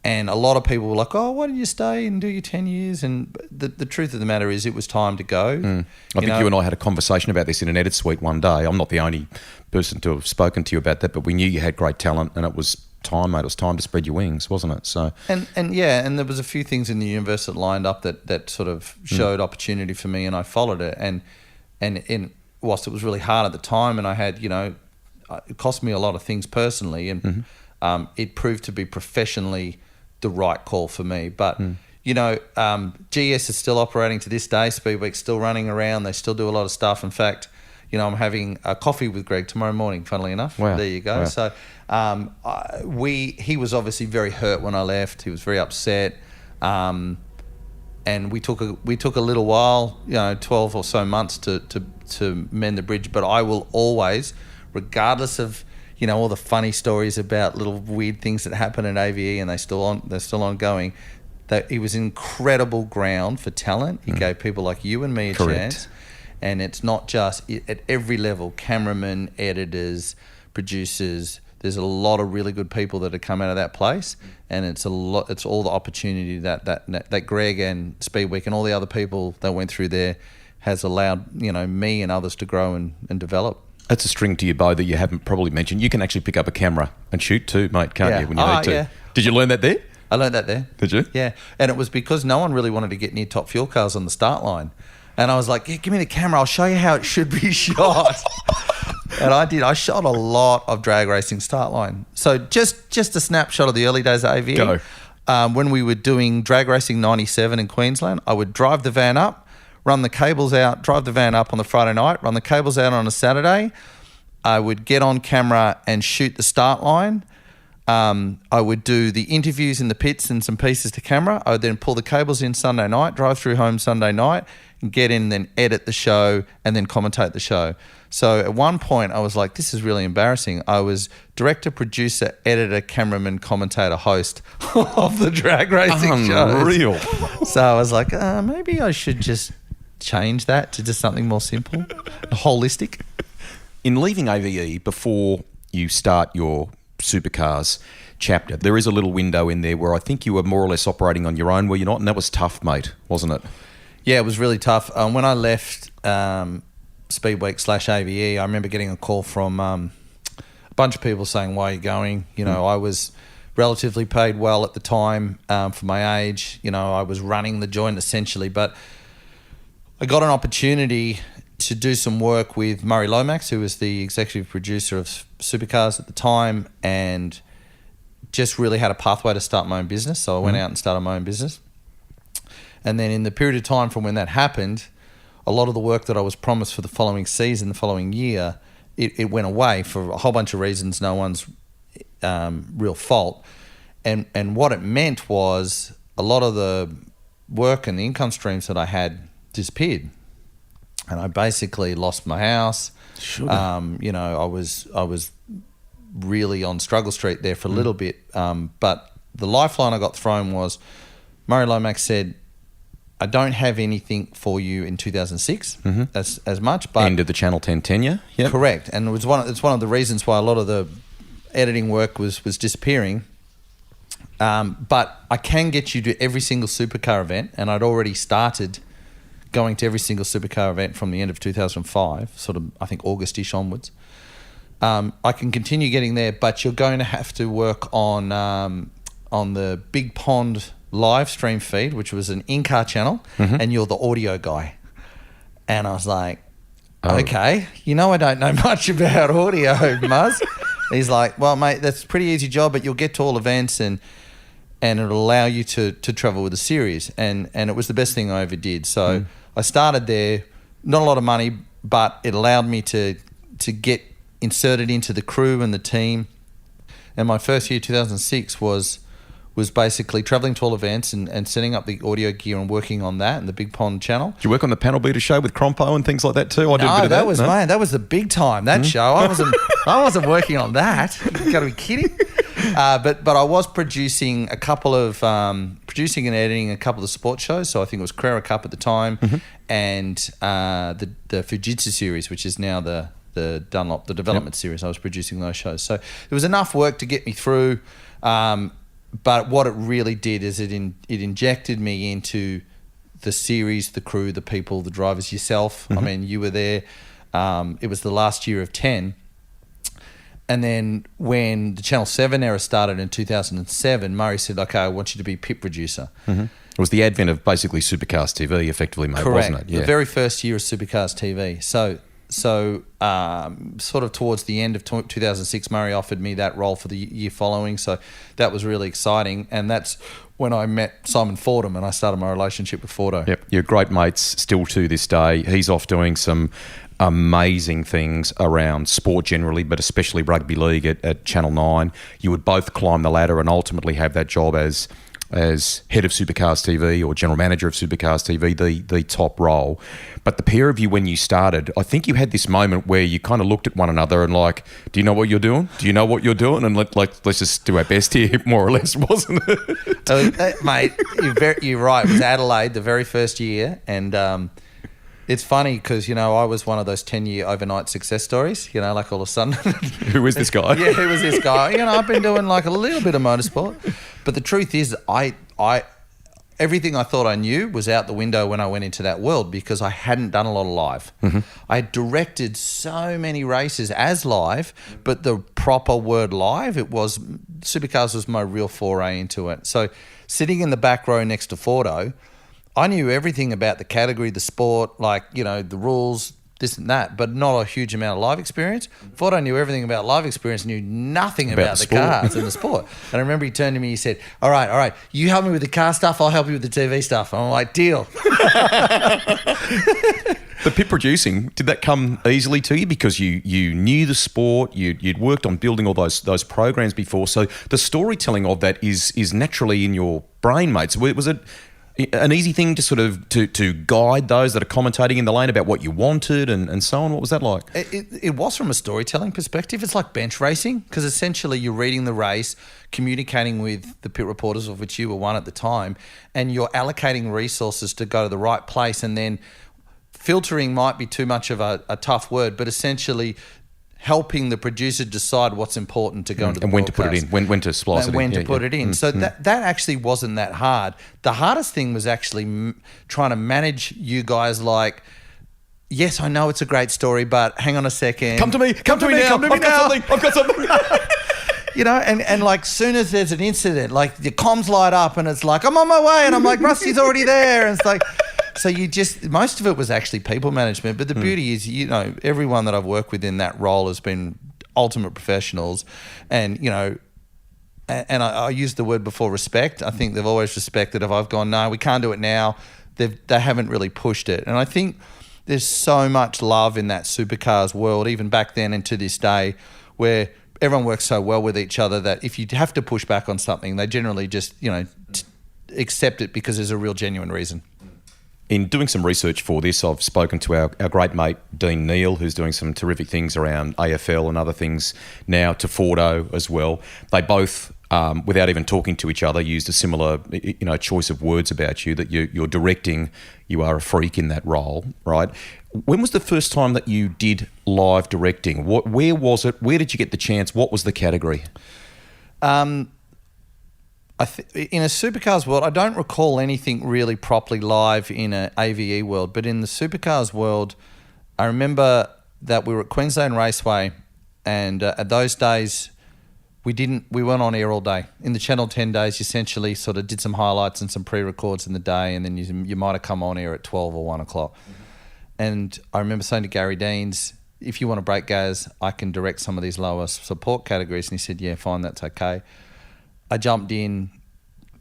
And a lot of people were like, oh, why did you stay and do your 10 years? And the truth of the matter is it was time to go. I think you and I had a conversation about this in an edit suite one day. I'm not the only person to have spoken to you about that, but we knew you had great talent and it was time, mate. It was time to spread your wings, wasn't it? So and there was a few things in the universe that lined up that sort of showed opportunity for me, and I followed it. And whilst it was really hard at the time, and I had, it cost me a lot of things personally, and it proved to be professionally the right call for me. But GS is still operating to this day. Speedweek's still running around. They still do a lot of stuff. In fact, I'm having a coffee with Greg tomorrow morning, funnily enough. Wow. There you go. Wow. So he was obviously very hurt when I left. He was very upset. And we took a little while, 12 or so months to mend the bridge. But I will always, regardless of all the funny stories about little weird things that happen at AVE, and they're still ongoing, that he was incredible ground for talent. He gave people like you and me a chance. And it's not just at every level, cameramen, editors, producers, there's a lot of really good people that have come out of that place, and it's all the opportunity that Greg and Speedweek and all the other people that went through there has allowed, me and others to grow and develop. That's a string to your bow that you haven't probably mentioned. You can actually pick up a camera and shoot too, mate, can't you, when you need to? Yeah. Did you learn that there? I learned that there. Did you? Yeah, and it was because no one really wanted to get near Top Fuel Cars on the start line. And I was like, yeah, give me the camera, I'll show you how it should be shot. And I did. I shot a lot of drag racing start line. So just a snapshot of the early days of AVE. Go. When we were doing drag racing 97 in Queensland, I would drive the van up, run the cables out, drive the van up on the Friday night, run the cables out on a Saturday. I would get on camera and shoot the start line. I would do the interviews in the pits and some pieces to camera. I would then pull the cables in Sunday night, drive through home Sunday night, and get in and then edit the show and then commentate the show. So at one point I was like, this is really embarrassing. I was director, producer, editor, cameraman, commentator, host of the drag racing shows. Unreal. So I was like, maybe I should just change that to just something more simple, holistic. In leaving AVE, before you start your Supercars chapter, there is a little window in there where I think you were more or less operating on your own, were you not? And that was tough, mate, wasn't it? Yeah, it was really tough. When I left Speedweek / AVE, I remember getting a call from a bunch of people saying, why are you going? I was relatively paid well at the time for my age. I was running the joint essentially, but I got an opportunity to do some work with Murray Lomax, who was the executive producer of Supercars at the time, and just really had a pathway to start my own business. So I went out and started my own business. And then in the period of time from when that happened, a lot of the work that I was promised for the following season, the following year, it went away for a whole bunch of reasons, no one's real fault. And what it meant was a lot of the work and the income streams that I had disappeared. And I basically lost my house. Sure. I was really on struggle street there for a little bit. But the lifeline I got thrown was Murray Lomax said, I don't have anything for you in 2006 as much. But end of the Channel 10 tenure. Yep. Correct. And it's one of the reasons why a lot of the editing work was disappearing. But I can get you to every single supercar event, and I'd already started going to every single supercar event from the end of 2005, sort of, I think, August-ish onwards. I can continue getting there, but you're going to have to work on the Big Pond live stream feed, which was an in-car channel, and you're the audio guy. And I was like, okay, I don't know much about audio, Muzz. He's like, well, mate, that's a pretty easy job, but you'll get to all events and it'll allow you to travel with a series. And it was the best thing I ever did. So I started there, not a lot of money, but it allowed me to get inserted into the crew and the team. And my first year, 2006, was basically travelling to all events and setting up the audio gear and working on that and the Big Pond channel. Did you work on the panel beater show with Crompo and things like that too? I did a bit of that. That was the big time, that show. I wasn't working on that. You got to be kidding. But I was producing and editing a couple of sports shows. So I think it was Carrera Cup at the time and the Fujitsu series, which is now the Dunlop, the development series. I was producing those shows. So there was enough work to get me through. But what it really did is it injected me into the series, the crew, the people, the drivers, yourself. I mean, you were there. It was the last year of 10. And then when the Channel 7 era started in 2007, Murray said, okay, I want you to be pit producer. It was the advent of basically Supercars TV, effectively, mate, Correct. wasn't it? Yeah. The very first year of Supercars TV. So sort of towards the end of 2006, Murray offered me that role for the year following. So that was really exciting. And that's when I met Simon Fordham and I started my relationship with Fordo. Yep, you're great mates still to this day. He's off doing some amazing things around sport generally, but especially rugby league at Channel 9. You would both climb the ladder and ultimately have that job as head of Supercars TV or general manager of Supercars TV, the top role. But the pair of you, when you started, I think you had this moment where you kind of looked at one another and like, do you know what you're doing? Do you know what you're doing? And let's just do our best here, more or less, wasn't it? Mate, you're right. It was Adelaide the very first year, and It's funny because, I was one of those 10-year overnight success stories, like all of a sudden. Who is this guy? Yeah, who was this guy? I've been doing like a little bit of motorsport. But the truth is, everything I thought I knew was out the window when I went into that world because I hadn't done a lot of live. Mm-hmm. I directed so many races as live, but the proper word live, Supercars was my real foray into it. So sitting in the back row next to Fordo, I knew everything about the category, the sport, the rules, this and that, but not a huge amount of live experience. Fordo knew everything about live experience, knew nothing about the cars and the sport. And I remember he turned to me, he said, all right, you help me with the car stuff, I'll help you with the TV stuff. And I'm like, deal. The pit producing, did that come easily to you because you knew the sport, you'd worked on building all those programs before, so the storytelling of that is naturally in your brain, mate. So was it an easy thing to sort of to guide those that are commentating in the lane about what you wanted and so on? What was that like? It was from a storytelling perspective. It's like bench racing because essentially you're reading the race, communicating with the pit reporters, of which you were one at the time, and you're allocating resources to go to the right place. And then filtering might be too much of a tough word, but essentially helping the producer decide what's important to go into the and when to put it in, when to splice it in. When to put it in. So that actually wasn't that hard. The hardest thing was actually trying to manage you guys like, yes, I know it's a great story, but hang on a second. Come to me now. I've got something. And like soon as there's an incident, like the comms light up and it's like, I'm on my way. And I'm like, Rusty's already there. And it's like... So most of it was actually people management. But the beauty is, everyone that I've worked with in that role has been ultimate professionals. And, and I used the word before, respect. I think they've always respected. If I've gone, no, we can't do it now, they haven't really pushed it. And I think there's so much love in that Supercars world, even back then and to this day, where everyone works so well with each other that if you have to push back on something, they generally just, accept it because there's a real genuine reason. In doing some research for this, I've spoken to our great mate, Dean Neal, who's doing some terrific things around AFL and other things now, to Fordo as well. They both, without even talking to each other, used a similar choice of words about you, that you're directing, you are a freak in that role, right? When was the first time that you did live directing? Where was it? Where did you get the chance? What was the category? In a Supercars world, I don't recall anything really properly live in an AVE world, but in the Supercars world, I remember that we were at Queensland Raceway, and at those days, we weren't on air all day. In the Channel 10 days, you essentially sort of did some highlights and some pre-records in the day, and then you might have come on air at 12 or 1 o'clock. Mm-hmm. And I remember saying to Gary Deans, if you want to break gas, I can direct some of these lower support categories. And he said, yeah, fine, that's okay. I jumped in,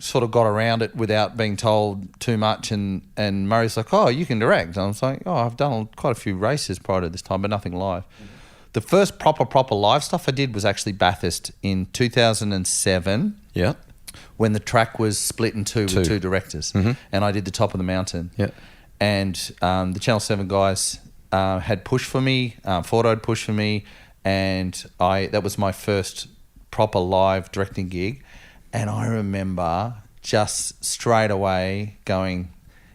sort of got around it without being told too much, and Murray's like, oh, you can direct. And I was like, oh, I've done quite a few races prior to this time, but nothing live. Mm-hmm. The first proper live stuff I did was actually Bathurst in 2007. Yeah. When the track was split in two with two directors. Mm-hmm. And I did the top of the mountain. Yeah. And the Channel 7 guys had pushed for me, Fordo had pushed for me, and that was my first proper live directing gig. And I remember just straight away going,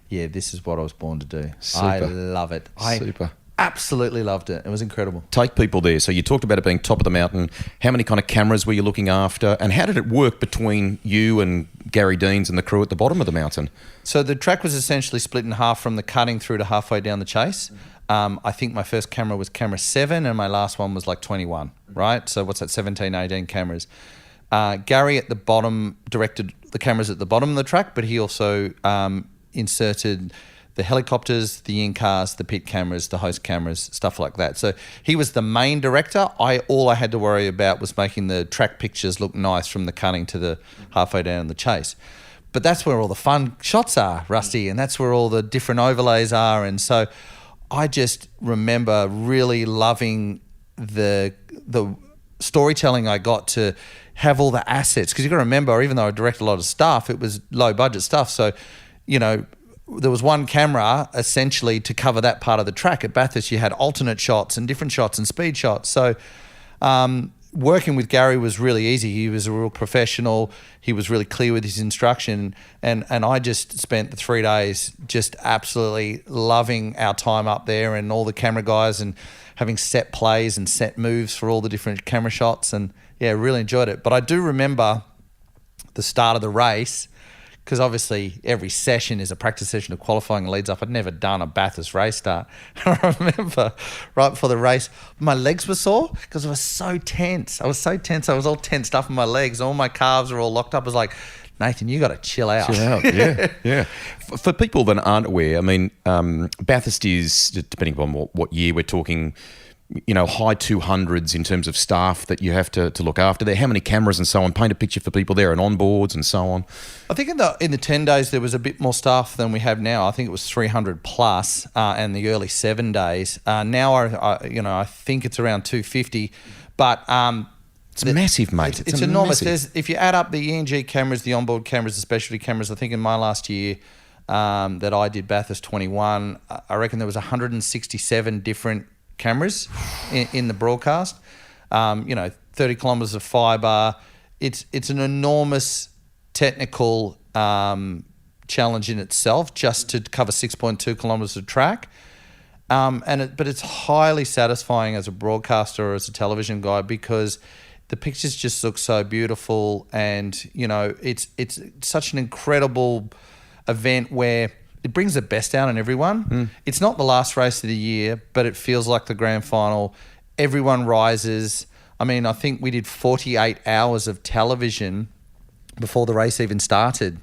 yeah, this is what I was born to do. Super. I love it. Super. Absolutely loved it. It was incredible. Take people there. So you talked about it being top of the mountain. How many kind of cameras were you looking after? And how did it work between you and Gary Deans and the crew at the bottom of the mountain? So the track was essentially split in half from the cutting through to halfway down the chase. I think my first camera was camera 7 and my last one was like 21, right? So what's that, 17, 18 cameras. Gary at the bottom directed the cameras at the bottom of the track, but he also inserted the helicopters, the in-cars, the pit cameras, the host cameras, stuff like that. So he was the main director. All I had to worry about was making the track pictures look nice from the cutting to the halfway down the chase. But that's where all the fun shots are, Rusty, and that's where all the different overlays are. And so I just remember really loving the storytelling I got to have all the assets. Because you've got to remember, even though I direct a lot of stuff, it was low-budget stuff. So, there was one camera essentially to cover that part of the track. At Bathurst, you had alternate shots and different shots and speed shots. So working with Gary was really easy. He was a real professional. He was really clear with his instruction. And I just spent the 3 days just absolutely loving our time up there and all the camera guys and having set plays and set moves for all the different camera shots. And yeah, really enjoyed it. But I do remember the start of the race, because obviously every session is a practice session of qualifying and leads up. I'd never done a Bathurst race start. I remember right before the race, my legs were sore because I was so tense. I was all tensed up in my legs. All my calves were all locked up. I was like, Nathan, you got to chill out. Yeah. For people that aren't aware, I mean, Bathurst is, depending upon what year we're talking, high 200s in terms of staff that you have to look after there. How many cameras and so on? Paint a picture for people there and onboards and so on. I think in the 10 days there was a bit more staff than we have now. I think it was 300 plus, and the early 7 days. Now I think it's around 250, but it's massive, mate. It's enormous. If you add up the ENG cameras, the onboard cameras, the specialty cameras, I think in my last year that I did Bathurst 21, I reckon there was 167 different cameras in the broadcast. 30 kilometres of fibre. It's an enormous technical challenge in itself just to cover 6.2 kilometres of track. But it's highly satisfying as a broadcaster or as a television guy, because the pictures just look so beautiful, and it's such an incredible event where it brings the best out in everyone. It's not the last race of the year, but it feels like the grand final. Everyone rises. I mean, I think we did 48 hours of television before the race even started,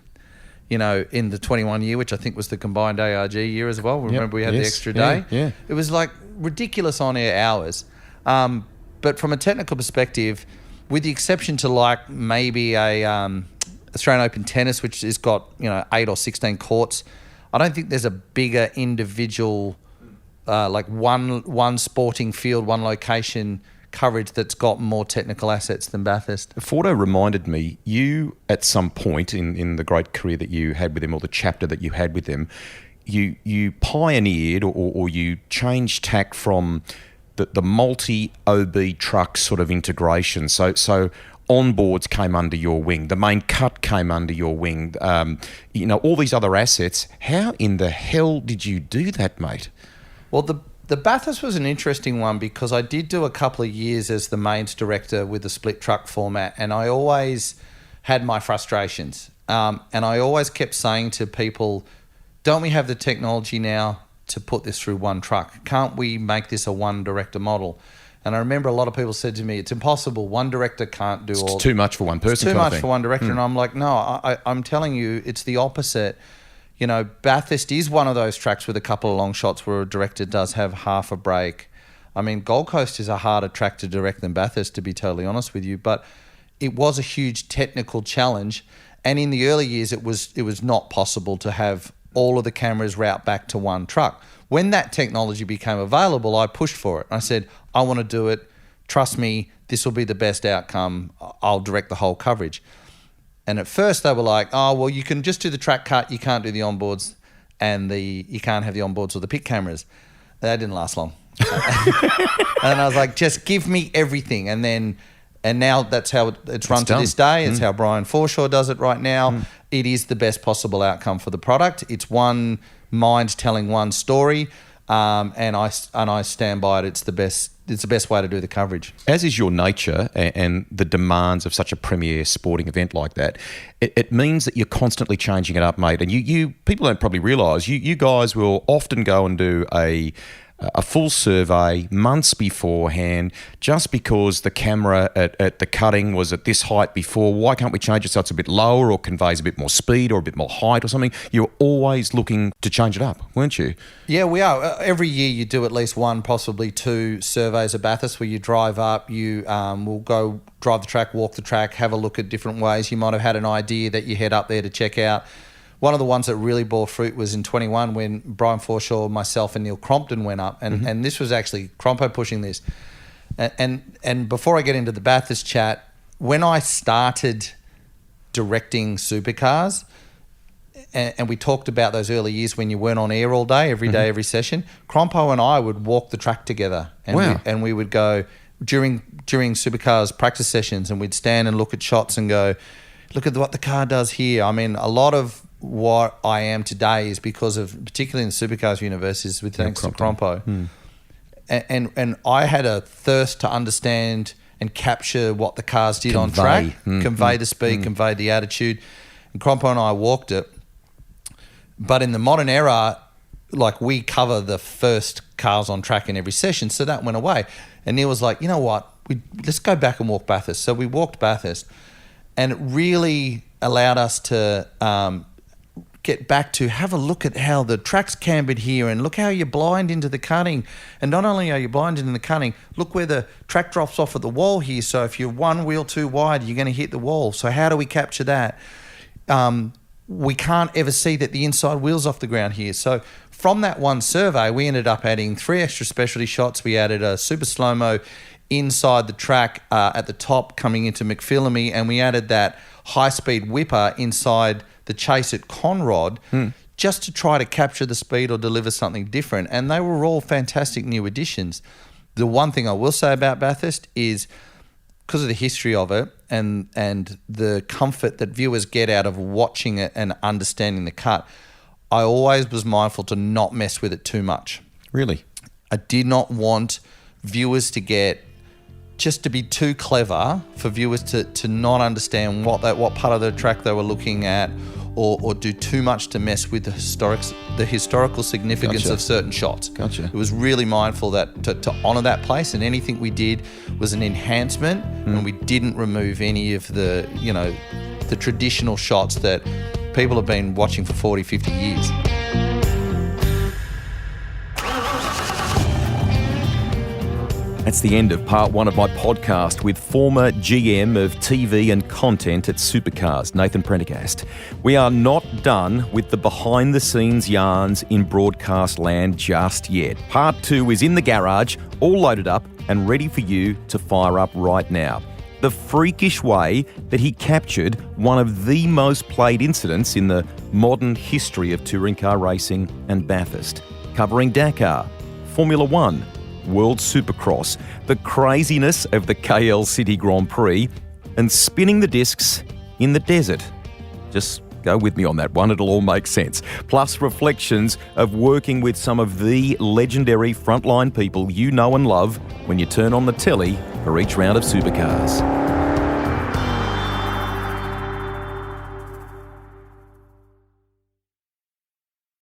in the 21 year, which I think was the combined ARG year as well. Remember we had the extra day? Yeah. It was like ridiculous on-air hours. But from a technical perspective, with the exception to like maybe a Australian Open tennis, which has got, 8 or 16 courts, I don't think there's a bigger individual, like one sporting field, one location coverage that's got more technical assets than Bathurst. Fordo reminded me, you at some point in the great career that you had with them, or the chapter that you had with them, you pioneered or you changed tack from the multi-OB truck sort of integration. So onboards came under your wing, the main cut came under your wing, all these other assets. How in the hell did you do that, mate? Well, the Bathurst was an interesting one, because I did do a couple of years as the mains director with the split truck format, and I always had my frustrations. And I always kept saying to people, don't we have the technology now to put this through one truck? Can't we make this a one director model? And I remember a lot of people said to me, it's impossible. One director can't do all. It's too much for one person. It's too much for one director. And I'm like, no, I'm telling you, it's the opposite. Bathurst is one of those tracks with a couple of long shots where a director does have half a break. I mean, Gold Coast is a harder track to direct than Bathurst, to be totally honest with you. But it was a huge technical challenge. And in the early years, it was not possible to have all of the cameras route back to one truck. When that technology became available, I pushed for it. I said, I want to do it. Trust me, this will be the best outcome. I'll direct the whole coverage. And at first they were like, oh, well, you can just do the track cut. You can't do the onboards, and you can't have the onboards or the pit cameras. That didn't last long. And I was like, just give me everything. And now that's how it's run to this day. It's how Brian Forshaw does it right now. It is the best possible outcome for the product. It's one mind telling one story, and I stand by it. It's the best way to do the coverage. As is your nature and the demands of such a premier sporting event like that, it means that you're constantly changing it up, mate. And you people don't probably realise, you guys will often go and do a full survey months beforehand, just because the camera at the cutting was at this height before. Why can't we change it so it's a bit lower or conveys a bit more speed or a bit more height or something? You're always looking to change it up, weren't you? Yeah, we are. Every year you do at least one, possibly two surveys of Bathurst where you drive up, you will go drive the track, walk the track, have a look at different ways. You might have had an idea that you head up there to check out. One of the ones that really bore fruit was in 21 when Brian Forshaw, myself and Neil Crompton went up. And this was actually Crompo pushing this. And before I get into the Bathurst chat, when I started directing Supercars, and we talked about those early years when you weren't on air all day, every day, every session, Crompo and I would walk the track together. And we would go, during Supercars practice sessions, and we'd stand and look at shots and go, look at what the car does here. I mean, a lot of what I am today is because of, particularly in the Supercars universe, is with thanks to Crompo. And I had a thirst to understand and capture what the cars did on track, convey the speed, convey the attitude. And Crompo and I walked it. But in the modern era, like, we cover the first cars on track in every session, so that went away. And Neil was like, you know what, let's go back and walk Bathurst. So we walked Bathurst, and it really allowed us to get back to have a look at how the track's cambered here, and look how you're blind into the cutting. And not only are you blind into the cutting, look where the track drops off at the wall here. So if you're one wheel too wide, you're going to hit the wall. So how do we capture that? We can't ever see that the inside wheel's off the ground here. So from that one survey, we ended up adding 3 extra specialty shots. We added a super slow-mo inside the track at the top coming into McPhillamy, and we added that high-speed whipper inside the chase at Conrod just to try to capture the speed or deliver something different. And they were all fantastic new additions. The one thing I will say about Bathurst is, because of the history of it and the comfort that viewers get out of watching it and understanding the cut, I always was mindful to not mess with it too much. Really? I did not want viewers to get, just to be too clever for viewers to not understand what part of the track they were looking at, or do too much to mess with the historical significance of certain shots. Gotcha. It was really mindful that to honour that place, and anything we did was an enhancement, and we didn't remove any of the traditional shots that people have been watching for 40, 50 years. That's the end of part 1 of my podcast with former GM of TV and content at Supercars, Nathan Prendergast. We are not done with the behind-the-scenes yarns in broadcast land just yet. Part 2 is in the garage, all loaded up and ready for you to fire up right now. The freakish way that he captured one of the most played incidents in the modern history of touring car racing and Bathurst, covering Dakar, Formula One, World Supercross, the craziness of the KL City Grand Prix, and spinning the discs in the desert. Just go with me on that one, it'll all make sense. Plus reflections of working with some of the legendary frontline people you know and love when you turn on the telly for each round of Supercars.